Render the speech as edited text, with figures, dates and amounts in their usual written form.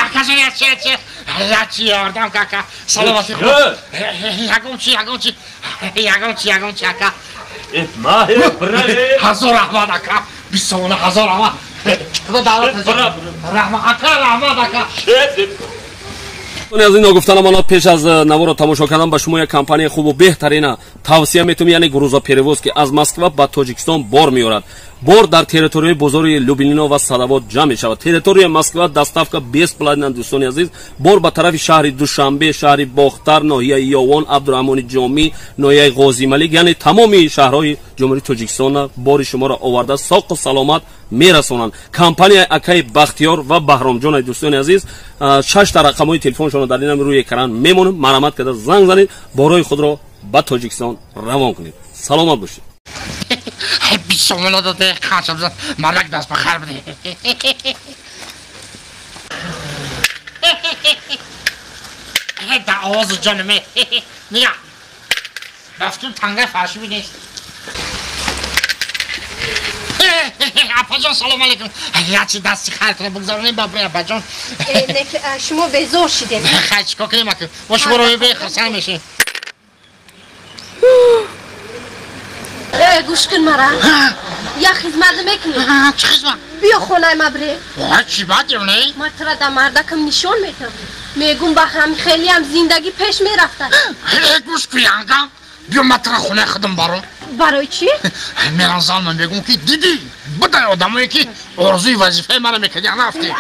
Akasın yaçı yardım kaka. Salavatı. Yagomçi aka. Etma Hazır Ahmet aka. Biz sonra hazır ama. Rahmat aka. این گفتن من پیش از نوار تماشا کردن به شما یک کمپانی خوب و بهترین توصیه میتونم یعنی گروزا پریوز که از مسکو به تاجیکستان بار میارد بار در تریتوری بزرگ لوبلینا و سلوات جمع می شود تریتوری مسکو دستافکا 20 پلاتین دوستان عزیز بار به طرف شهر دوشنبه شهر باختر ناحیه یاوان عبدالرحمن جامی ناحیه غازی ملک یعنی تمامی شهرهای جمهوری تاجیکستان بار شما را آورده ساق و سلامت میرسونند کمپانی اکای بختیار و بهرام جان دوستان عزیز 6 تا رقم‌های تلفنشون در این روی اکران میمونه مرامت کرده زنگ زنید بارای خود را به تاجیکستان روان کنید سلامت باشید بیشتر داده خانم مالک دست بخیر بده در آواز جانمه نیا رفتون تنگه فرشی بینیست اپا جان سلام علیکم یا چی دستی خیر کنه بگذارونیم بابره اپا جان شما به زور شیدیم خیلی چکا کنیم اکو باش برو بخرسن میشه گوش کن مرا یا خدمت میکنی چه خدمت؟ بیا خونه ما بره چی باید یونه؟ ما ترا در مردکم نشون میتم میگم با هم خیلی هم زندگی پیش میرفته گوش پیانگا بیا ما ترا خونه خودم برای چی؟ میران زالمن بگم که دیدی بده آدمایی که ارزوی وظیفه مرا میکردی نفتی